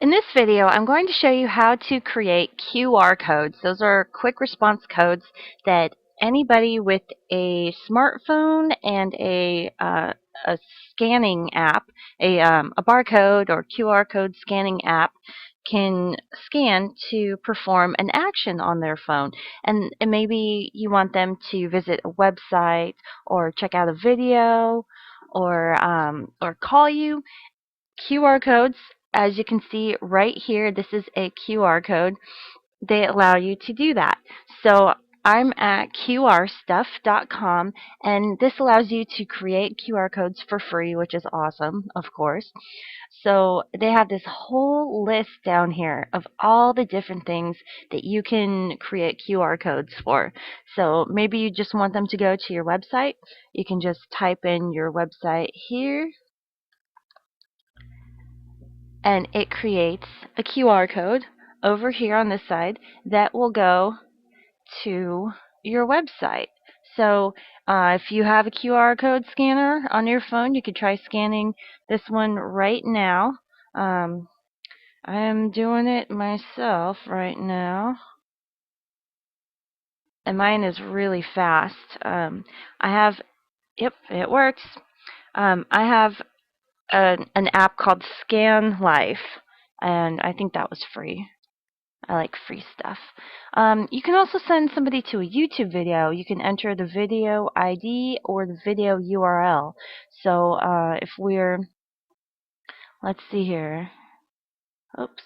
In this video, I'm going to show you how to create QR codes. Those are quick response codes that anybody with a smartphone and a scanning app, a barcode or QR code scanning app, can scan to perform an action on their phone. And maybe you want them to visit a website or check out a video or call you. QR codes, as you can see right here, this is a QR code. They allow you to do that. So I'm at qrstuff.com, and this allows you to create QR codes for free, which is awesome, of course. So they have this whole list down here of all the different things that you can create QR codes for. So maybe you just want them to go to your website. You can just type in your website here, and it creates a QR code over here on this side that will go to your website. So if you have a QR code scanner on your phone, you could try scanning this one right now. I am doing it myself right now, and mine is really fast. I have, yep, it works. I have an app called Scan Life, and I think that was free. I like free stuff. You can also send somebody to a YouTube video. You can enter the video ID or the video URL. So if let's see here. Oops.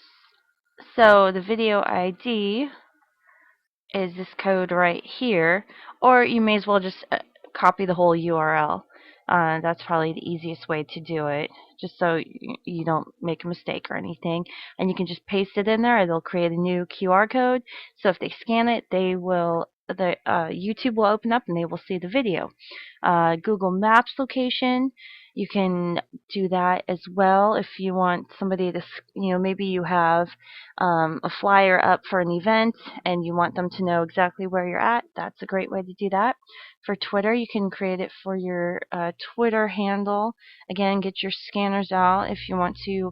So the video ID is this code right here, or you may as well just copy the whole URL. That's probably the easiest way to do it, just so you don't make a mistake or anything. And you can just paste it in there, and they'll create a new QR code. So if they scan it, the YouTube will open up, and they will see the video. Google Maps location, you can do that as well if you want somebody to, maybe you have a flyer up for an event and you want them to know exactly where you're at. That's a great way to do that. For Twitter, you can create it for your Twitter handle. Again, get your scanners out if you want to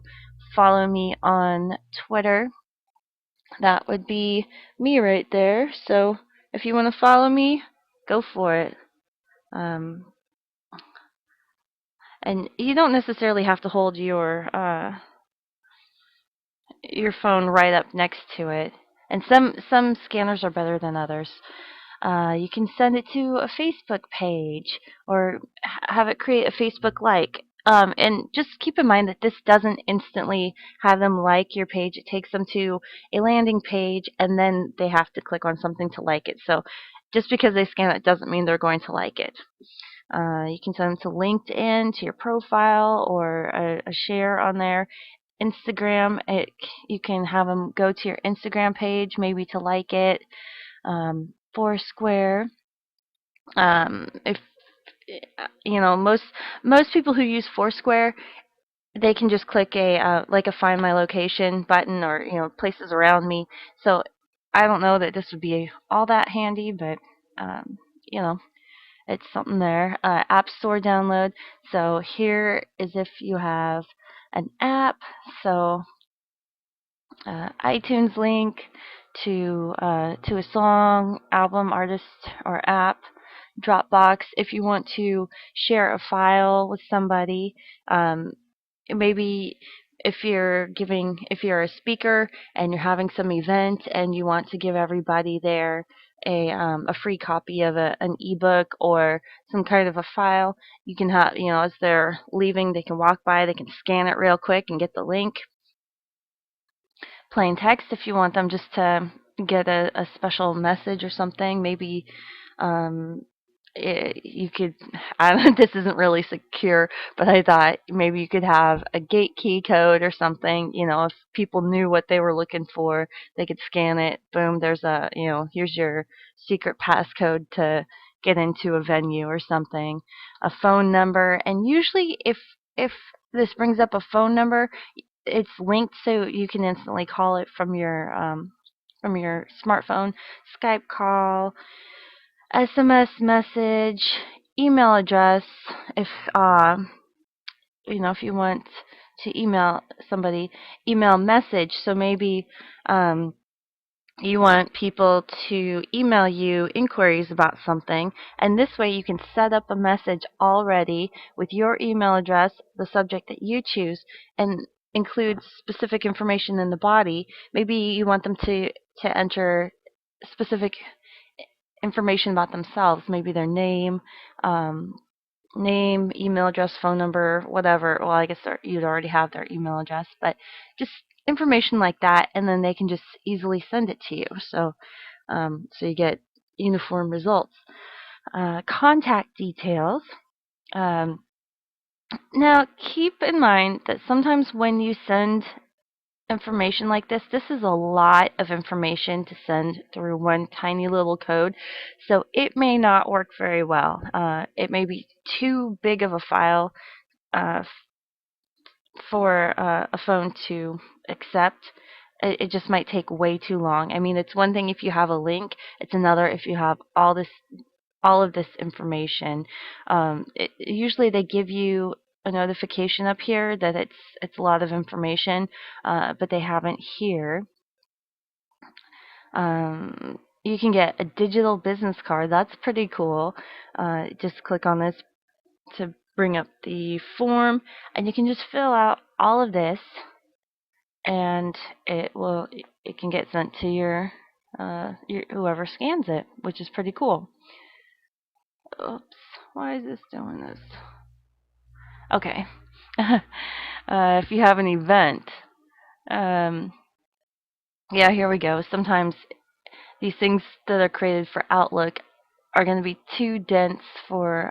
follow me on Twitter. That would be me right there. So if you want to follow me, go for it. Um, and you don't necessarily have to hold your phone right up next to it. And some scanners are better than others. You can send it to a Facebook page or have it create a Facebook like. And just keep in mind that this doesn't instantly have them like your page. It takes them to a landing page, and then they have to click on something to like it. So just because they scan it doesn't mean they're going to like it. You can send them to LinkedIn, to your profile, or a share on there. Instagram, you can have them go to your Instagram page, maybe to like it. Foursquare. If most people who use Foursquare, they can just click a Find My Location button, or places around me. So I don't know that this would be all that handy, but um, you know it's something there. App Store download. So here is if you have an app. So iTunes link to a song, album, artist, or app. Dropbox if you want to share a file with somebody. Maybe if you're a speaker and you're having some event and you want to give everybody there a free copy of an ebook or some kind of a file, you can have, as they're leaving, they can walk by, they can scan it real quick and get the link. Plain text if you want them just to get a special message or something. Maybe you could, this isn't really secure, but I thought maybe you could have a gate key code or something. If people knew what they were looking for, they could scan it. Boom, here's your secret passcode to get into a venue or something. A phone number, and usually if this brings up a phone number, it's linked so you can instantly call it from your smartphone. Skype call, SMS message, email address. If if you want to email somebody, email message. So maybe you want people to email you inquiries about something, and this way you can set up a message already with your email address, the subject that you choose, and include specific information in the body. Maybe you want them to enter specific information about themselves, maybe their name, email address, phone number, whatever. Well, I guess you'd already have their email address, but just information like that, and then they can just easily send it to you. So you get uniform results. Contact details. Um, Now, keep in mind that sometimes when you send information like this is a lot of information to send through one tiny little code, so it may not work very well. It may be too big of a file uh, for a phone to accept. It just might take way too long. I mean, it's one thing if you have a link; it's another if you have all of this information. Usually, they give you a notification up here that it's a lot of information, but they haven't here. You can get a digital business card. That's pretty cool. Just click on this to bring up the form, and you can just fill out all of this, and it can get sent to your whoever scans it, which is pretty cool. Oops, why is this doing this? Okay. If you have an event, um, yeah, here we go. Sometimes these things that are created for Outlook are going to be too dense for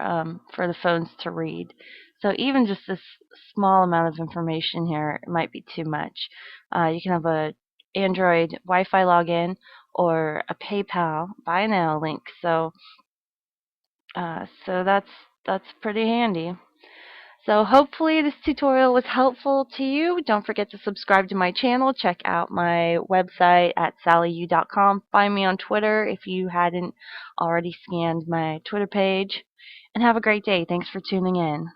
the phones to read. So even just this small amount of information here might be too much. You can have a Android Wi-Fi login or a PayPal buy now link. So that's pretty handy. So hopefully this tutorial was helpful to you. Don't forget to subscribe to my channel. Check out my website at sallyu.com. Find me on Twitter if you hadn't already scanned my Twitter page. And have a great day. Thanks for tuning in.